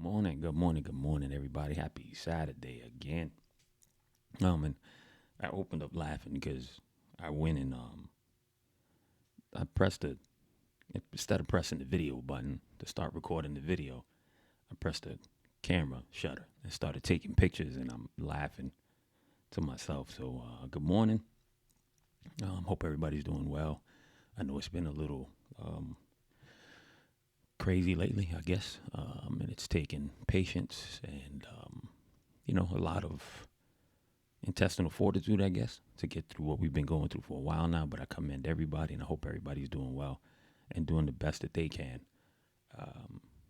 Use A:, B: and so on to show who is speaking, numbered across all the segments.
A: Good morning, everybody. Happy Saturday again. And I opened up laughing because I went and I pressed the instead of pressing the video button to start recording the video, I pressed the camera shutter and started taking pictures, and I'm laughing to myself. So, good morning. Hope everybody's doing well. I know it's been a little crazy lately, I guess, and it's taken patience and a lot of intestinal fortitude, I guess, to get through what we've been going through for a while now. But I commend everybody, and I hope everybody's doing well and doing the best that they can.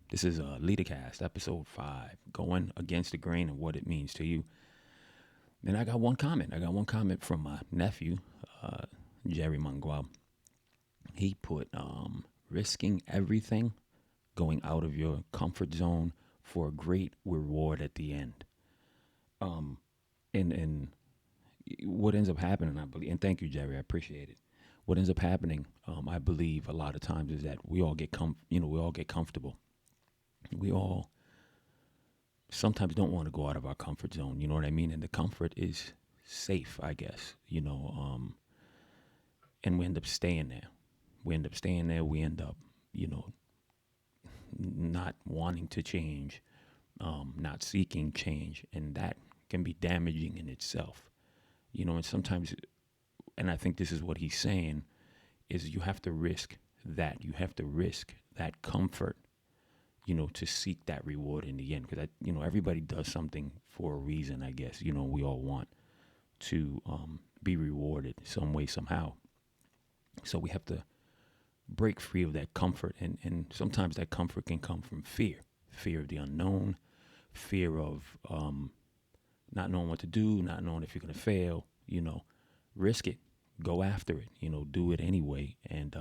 A: This is LDRCAST episode 5, going against the grain and what it means to you. And I got one comment. From my nephew, Jerry Mangual. He put risking everything, going out of your comfort zone for a great reward at the end. And what ends up happening, I believe, and thank you, Jerry, I appreciate it. What ends up happening, I believe, a lot of times is that we all get comfortable. We all sometimes don't want to go out of our comfort zone. You know what I mean? And the comfort is safe, I guess. And we end up staying there. We end up, not wanting to change, not seeking change, and that can be damaging in itself. And sometimes, and I think this is what he's saying, is you have to risk that. You have to risk that comfort, to seek that reward in the end. Because, everybody does something for a reason, I guess. We all want to be rewarded some way, somehow. So we have to break free of that comfort. And sometimes that comfort can come from fear of the unknown, fear of not knowing what to do, not knowing if you're going to fail. Risk it, go after it, do it anyway, and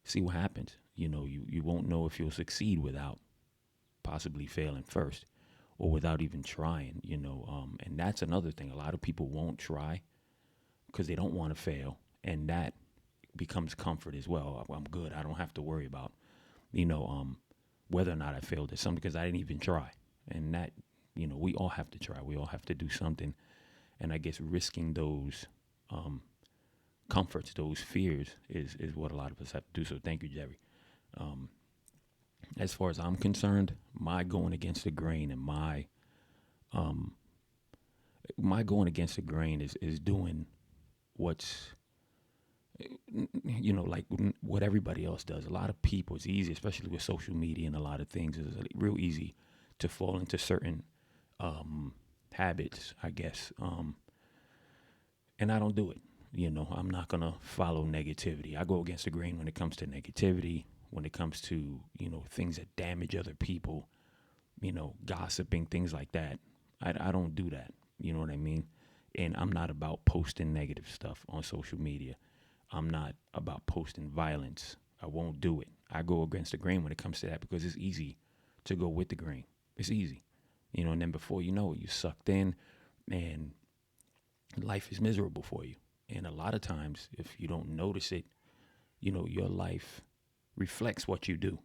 A: see what happens. You won't know if you'll succeed without possibly failing first, or without even trying. And that's another thing. A lot of people won't try because they don't want to fail, and that becomes comfort as well. I'm good. I don't have to worry about, whether or not I failed at something because I didn't even try. And that, we all have to try. We all have to do something. And I guess risking those comforts, those fears is what a lot of us have to do. So thank you, Jerry. As far as I'm concerned, my going against the grain and my going against the grain is doing what's, like what everybody else does. A lot of people, it's easy, especially with social media and a lot of things, it's real easy to fall into certain habits, I guess. And I don't do it. I'm not going to follow negativity. I go against the grain when it comes to negativity, when it comes to, things that damage other people, gossiping, things like that. I don't do that. You know what I mean? And I'm not about posting negative stuff on social media. I'm not about posting violence. I won't do it. I go against the grain when it comes to that because it's easy to go with the grain. It's easy. And then before you know it, you're sucked in and life is miserable for you. And a lot of times, if you don't notice it, your life reflects what you do,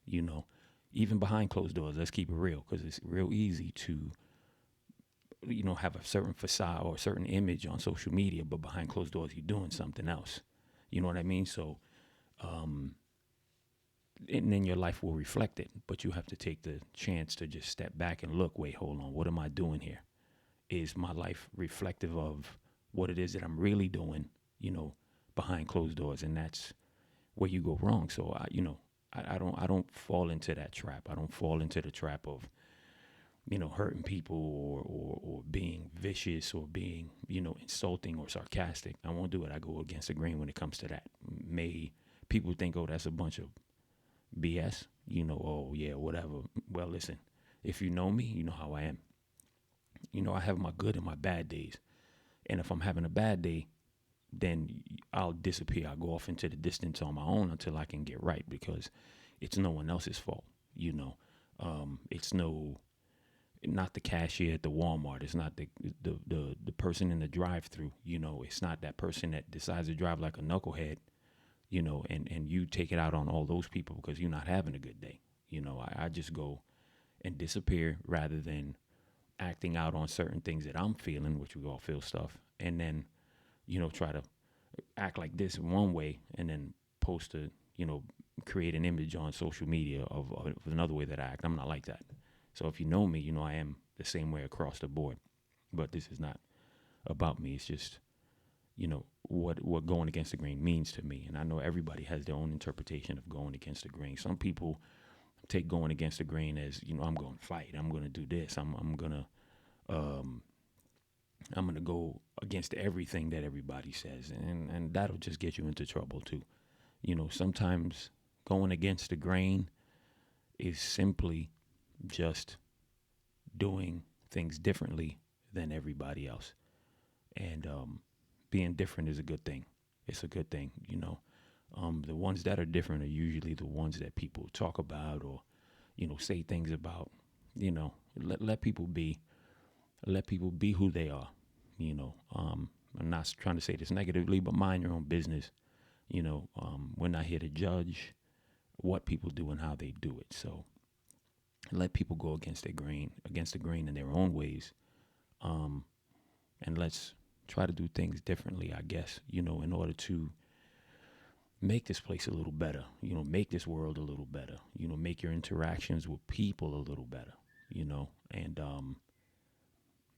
A: even behind closed doors. Let's keep it real, because it's real easy to, have a certain facade or a certain image on social media, but behind closed doors, you're doing something else. You know what I mean? So, and then your life will reflect it, but you have to take the chance to just step back and look, wait, hold on, what am I doing here? Is my life reflective of what it is that I'm really doing, behind closed doors? And that's where you go wrong. So I don't fall into that trap. I don't fall into the trap of, hurting people or being vicious or being, insulting or sarcastic. I won't do it. I go against the grain when it comes to that. May people think, oh, that's a bunch of BS, oh yeah, whatever. Well, listen, if you know me, you know how I am. I have my good and my bad days. And if I'm having a bad day, then I'll disappear. I'll go off into the distance on my own until I can get right, because it's no one else's fault. It's not the cashier at the Walmart. It's not the person in the drive-through. It's not that person that decides to drive like a knucklehead, and you take it out on all those people because you're not having a good day. I just go and disappear rather than acting out on certain things that I'm feeling, which we all feel stuff, and then, try to act like this one way and then post a, create an image on social media of another way that I act. I'm not like that. So if you know me, I am the same way across the board. But this is not about me. It's just, what going against the grain means to me. And I know everybody has their own interpretation of going against the grain. Some people take going against the grain as, I'm going to fight. I'm going to do this. I'm going to go against everything that everybody says, and that'll just get you into trouble too. Sometimes going against the grain is simply just doing things differently than everybody else, and being different is a good thing. It's a good thing. The ones that are different are usually the ones that people talk about or, say things about. Let people be. Let people be who they are. I'm not trying to say this negatively, but mind your own business. We're not here to judge what people do and how they do it. So let people go against the grain in their own ways. And let's try to do things differently, I guess, in order to make this place a little better, make this world a little better, make your interactions with people a little better, and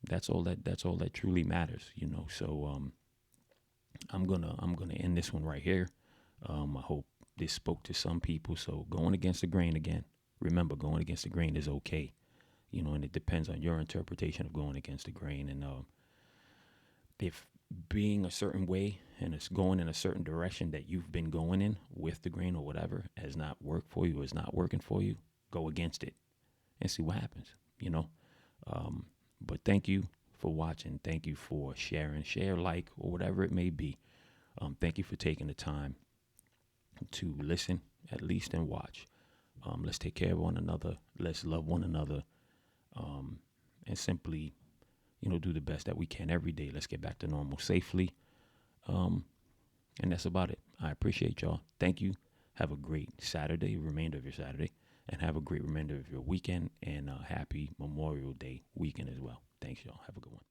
A: that's all that truly matters, So I'm gonna end this one right here. I hope this spoke to some people. So going against the grain again. Remember, going against the grain is okay, and it depends on your interpretation of going against the grain. And if being a certain way and it's going in a certain direction that you've been going in with the grain or whatever has not worked for you or is not working for you, go against it and see what happens, But thank you for watching. Thank you for sharing, share, like, or whatever it may be. Thank you for taking the time to listen, at least, and watch. Let's take care of one another. Let's love one another. And simply, do the best that we can every day. Let's get back to normal safely. And that's about it. I appreciate y'all. Thank you. Have a great Saturday, remainder of your Saturday, and have a great remainder of your weekend, and happy Memorial Day weekend as well. Thanks, y'all. Have a good one.